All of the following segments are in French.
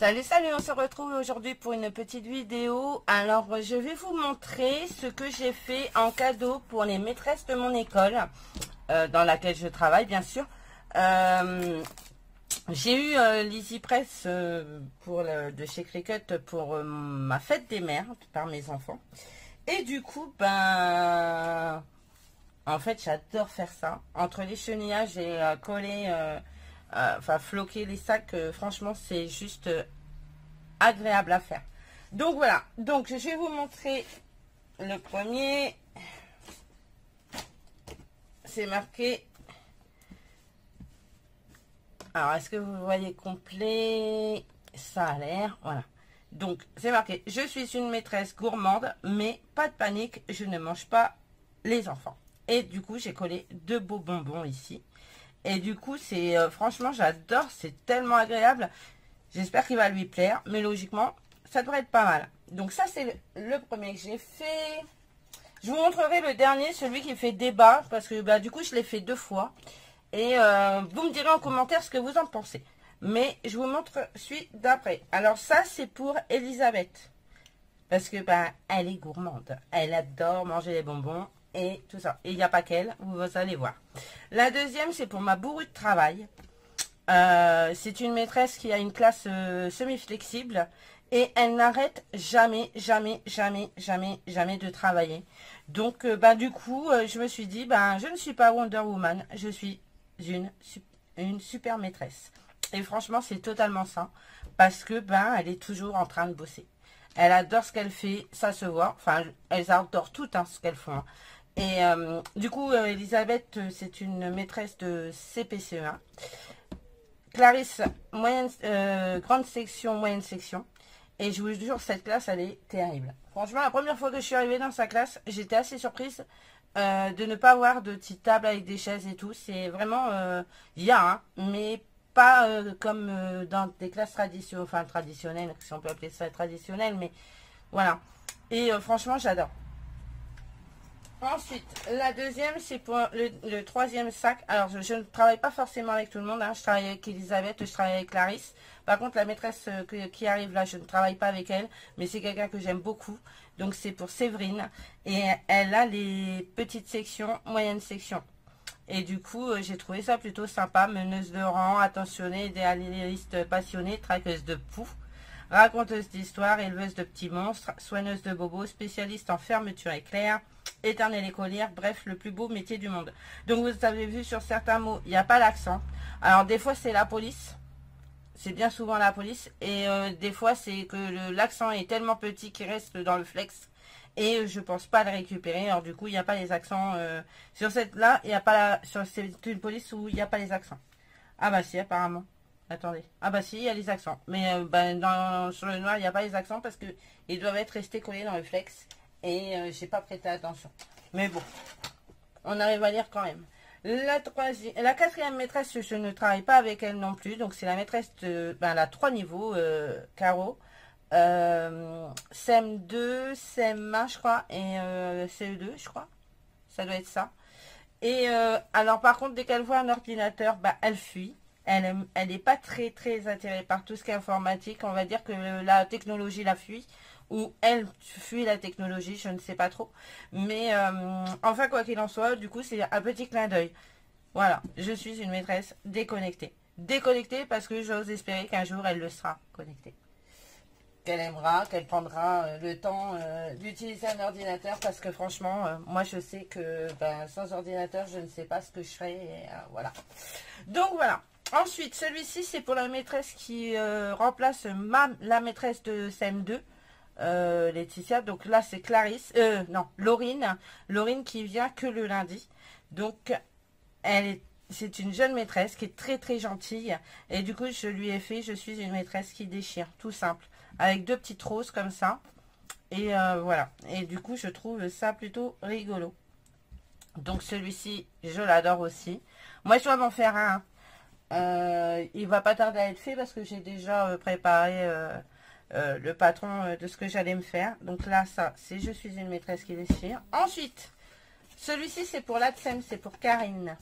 Salut, salut, on se retrouve aujourd'hui pour une petite vidéo. Alors, je vais vous montrer ce que j'ai fait en cadeau pour les maîtresses de mon école, dans laquelle je travaille, bien sûr. J'ai eu l'EasyPress de chez Cricut pour ma fête des mères, par mes enfants. Et du coup, en fait, j'adore faire ça. Entre les chenillages et coller... floquer les sacs, franchement c'est juste agréable à faire. Donc voilà, donc je vais vous montrer le premier. C'est marqué, alors est-ce que vous voyez complet? Ça a l'air, voilà. Donc c'est marqué: je suis une maîtresse gourmande, mais pas de panique, je ne mange pas les enfants. Et du coup j'ai collé deux beaux bonbons ici. Et du coup, c'est franchement, j'adore, c'est tellement agréable. J'espère qu'il va lui plaire, mais logiquement, ça devrait être pas mal. Donc ça, c'est le premier que j'ai fait. Je vous montrerai le dernier, celui qui fait débat, parce que du coup, je l'ai fait 2 fois. Et vous me direz en commentaire ce que vous en pensez. Mais je vous montre celui d'après. Alors ça, c'est pour Elisabeth. Parce que elle est gourmande. Elle adore manger les bonbons. Et tout ça. Et il n'y a pas qu'elle, vous allez voir. La deuxième, c'est pour ma bourrue de travail. C'est une maîtresse qui a une classe semi-flexible. Et elle n'arrête jamais, jamais, jamais, jamais, jamais de travailler. Donc, du coup, je me suis dit, je ne suis pas Wonder Woman. Je suis une super maîtresse. Et franchement, c'est totalement ça. Parce que, elle est toujours en train de bosser. Elle adore ce qu'elle fait, ça se voit. Enfin, elles adorent toutes ce qu'elles font. Et du coup, Elisabeth, c'est une maîtresse de CPCE1. Clarisse, grande section, moyenne section. Et je vous jure, cette classe, elle est terrible. Franchement, la première fois que je suis arrivée dans sa classe, j'étais assez surprise de ne pas avoir de petite table avec des chaises et tout. C'est vraiment, il y a, mais pas comme dans des classes traditionnelles, si on peut appeler ça traditionnelles, mais voilà. Et franchement, j'adore. Ensuite, la deuxième, c'est pour le troisième sac. Alors, je ne travaille pas forcément avec tout le monde. Je travaille avec Elisabeth, je travaille avec Clarisse. Par contre, la maîtresse qui arrive là, je ne travaille pas avec elle. Mais c'est quelqu'un que j'aime beaucoup. Donc, c'est pour Séverine. Et elle a les petites sections, moyennes sections. Et du coup, j'ai trouvé ça plutôt sympa. Meneuse de rang, attentionnée, idéaliste passionnée, traqueuse de poux. Raconteuse d'histoire, éleveuse de petits monstres, soigneuse de bobos, spécialiste en fermeture éclair, éternelle écolière, bref, le plus beau métier du monde. Donc vous avez vu sur certains mots, il n'y a pas l'accent. Alors des fois c'est la police, c'est bien souvent la police, et des fois c'est que l'accent est tellement petit qu'il reste dans le flex. Et je pense pas le récupérer, alors du coup il n'y a pas les accents. Sur cette là, il n'y a pas c'est une police où il n'y a pas les accents. Ah bah si, apparemment. Attendez. Ah bah si, il y a les accents. Mais sur le noir, il n'y a pas les accents parce qu'ils doivent être restés collés dans le flex. Et j'ai pas prêté attention. Mais bon, on arrive à lire quand même. La quatrième maîtresse, je ne travaille pas avec elle non plus. Donc c'est la maîtresse de elle a 3 niveaux, Caro. CM2, CM1 je crois. Et CE2 je crois. Ça doit être ça. Et alors par contre, dès qu'elle voit un ordinateur, elle fuit. Elle n'est pas très attirée par tout ce qui est informatique. On va dire que la technologie la fuit. Ou elle fuit la technologie, je ne sais pas trop. Mais enfin, quoi qu'il en soit, du coup, c'est un petit clin d'œil. Voilà, je suis une maîtresse déconnectée. Déconnectée parce que j'ose espérer qu'un jour, elle le sera connectée. Qu'elle aimera, qu'elle prendra le temps d'utiliser un ordinateur. Parce que franchement, moi, je sais que sans ordinateur, je ne sais pas ce que je ferai. Et, voilà. Donc, voilà. Ensuite, celui-ci, c'est pour la maîtresse qui remplace la maîtresse de CM2, Laetitia. Donc là, c'est Clarisse, non, Laurine. Laurine qui vient que le lundi. Donc, c'est une jeune maîtresse qui est très gentille. Et du coup, je lui ai fait, je suis une maîtresse qui déchire, tout simple. Avec 2 petites roses comme ça. Et voilà. Et du coup, je trouve ça plutôt rigolo. Donc, celui-ci, je l'adore aussi. Moi, je dois m'en faire un. Il va pas tarder à être fait parce que j'ai déjà préparé le patron de ce que j'allais me faire. Donc là, ça, c'est je suis une maîtresse qui déchire. Ensuite, celui-ci, c'est pour l'ADSEM, c'est pour Karine.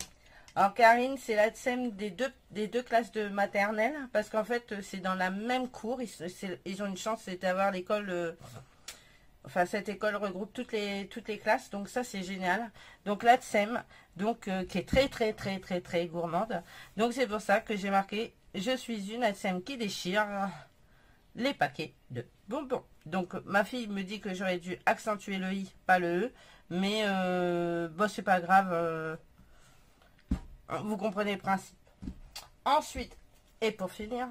Alors Karine, c'est la SEM des deux classes de maternelle, parce qu'en fait c'est dans la même cour, ils ont une chance, c'est d'avoir l'école, enfin cette école regroupe toutes les classes, donc ça c'est génial. Donc la SEM, donc qui est très gourmande, donc c'est pour ça que j'ai marqué, je suis une SEM qui déchire les paquets de bonbons. Donc ma fille me dit que j'aurais dû accentuer le i, pas le e, mais bon c'est pas grave. Vous comprenez le principe. Ensuite, et pour finir,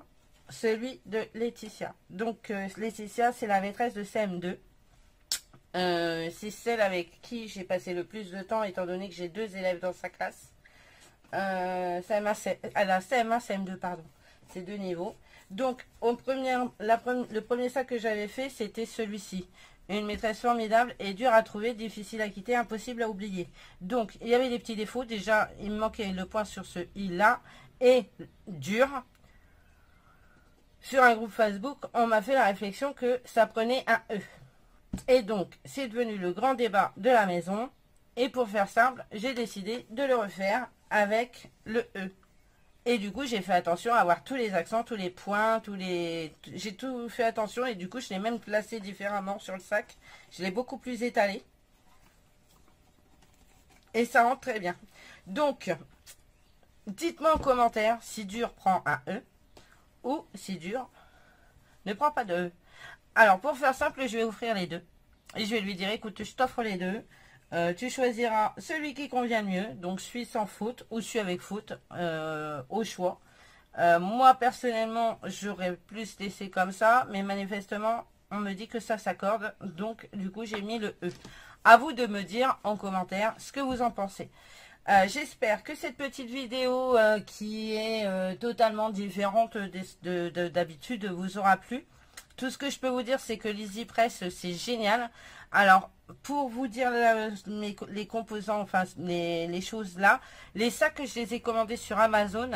celui de Laetitia. Donc, Laetitia, c'est la maîtresse de CM2. C'est celle avec qui j'ai passé le plus de temps, étant donné que j'ai 2 élèves dans sa classe. CM1, CM1, CM2, pardon. C'est 2 niveaux. Donc, le premier sac que j'avais fait, c'était celui-ci. Une maîtresse formidable et dure à trouver, difficile à quitter, impossible à oublier. Donc, il y avait des petits défauts. Déjà, il me manquait le point sur ce i-là. Et dur. Sur un groupe Facebook, on m'a fait la réflexion que ça prenait un e. Et donc, c'est devenu le grand débat de la maison. Et pour faire simple, j'ai décidé de le refaire avec le e. Et du coup, j'ai fait attention à avoir tous les accents, tous les points, j'ai tout fait attention et du coup, je l'ai même placé différemment sur le sac. Je l'ai beaucoup plus étalé. Et ça rentre très bien. Donc, dites-moi en commentaire si dur prend un E ou si dur ne prend pas de E. Alors, pour faire simple, je vais offrir les deux. Et je vais lui dire, écoute, je t'offre les deux. Tu choisiras celui qui convient le mieux, donc celui sans faute ou celui avec faute, au choix. Moi personnellement j'aurais plus laissé comme ça, mais manifestement on me dit que ça s'accorde, donc du coup j'ai mis le E. À vous de me dire en commentaire ce que vous en pensez. J'espère que cette petite vidéo qui est totalement différente d'habitude vous aura plu. Tout ce que je peux vous dire, c'est que l'EasyPress, c'est génial. Alors, pour vous dire les composants, enfin les choses là, les sacs, je les ai commandés sur Amazon.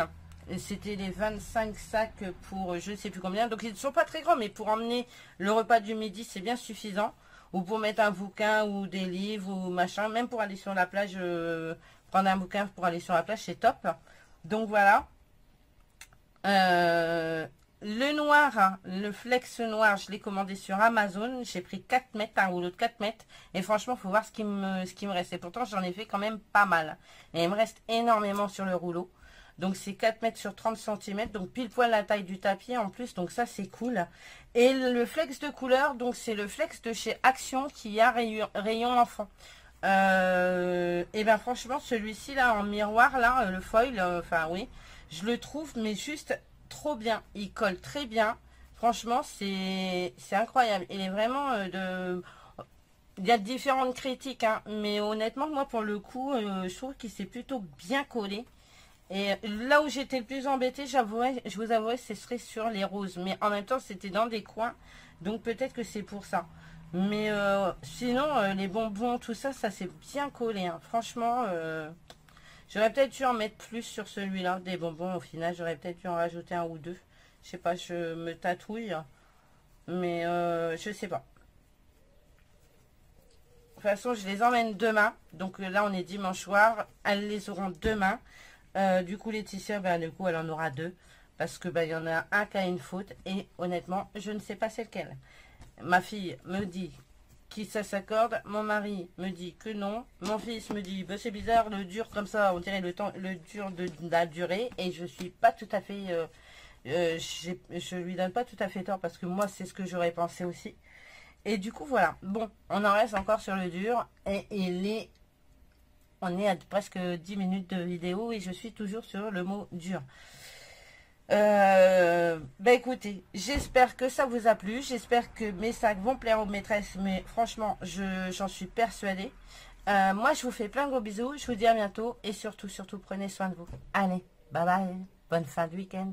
C'était les 25 sacs pour je ne sais plus combien. Donc, ils ne sont pas très grands, mais pour emmener le repas du midi, c'est bien suffisant. Ou pour mettre un bouquin ou des livres ou machin. Même pour aller sur la plage, prendre un bouquin pour aller sur la plage, c'est top. Donc, voilà. Le noir, hein, le flex noir, je l'ai commandé sur Amazon. J'ai pris 4 mètres, un rouleau de 4 mètres. Et franchement, il faut voir ce qui me reste. Et pourtant, j'en ai fait quand même pas mal. Et il me reste énormément sur le rouleau. Donc, c'est 4 mètres sur 30 cm. Donc, pile poil la taille du tapis en plus. Donc, ça, c'est cool. Et le flex de couleur, donc, c'est le flex de chez Action qui a rayon enfant. Et bien, franchement, celui-ci, là, en miroir, là, le foil, enfin, oui, je le trouve, mais juste trop bien, il colle très bien, franchement c'est incroyable, il est vraiment il y a différentes critiques hein, mais honnêtement moi pour le coup je trouve qu'il s'est plutôt bien collé. Et là où j'étais le plus embêtée, je vous avouerai, ce serait sur les roses, mais en même temps c'était dans des coins, donc peut-être que c'est pour ça, mais sinon les bonbons tout ça, ça s'est bien collé hein. Franchement j'aurais peut-être dû en mettre plus sur celui-là, des bonbons. Au final, j'aurais peut-être dû en rajouter un ou deux. Je sais pas, je me tatouille. Mais je sais pas. De toute façon, je les emmène demain. Donc là, on est dimanche soir. Elles les auront demain. Du coup, Laetitia, ben, du coup, elle en aura 2. Parce que ben, y en a un qui a une faute. Et honnêtement, je ne sais pas c'est lequel. Ma fille me dit qui ça s'accorde, mon mari me dit que non, mon fils me dit bah, c'est bizarre, le dur comme ça, on dirait le dur de la durée, et je suis pas tout à fait je lui donne pas tout à fait tort, parce que moi c'est ce que j'aurais pensé aussi. Et du coup voilà, bon, on en reste encore sur le dur, et on est à presque 10 minutes de vidéo et je suis toujours sur le mot dur. Bah écoutez, j'espère que ça vous a plu, j'espère que mes sacs vont plaire aux maîtresses, mais franchement j'en suis persuadée. Moi je vous fais plein de gros bisous, je vous dis à bientôt et surtout prenez soin de vous. Allez, bye bye, bonne fin de week-end.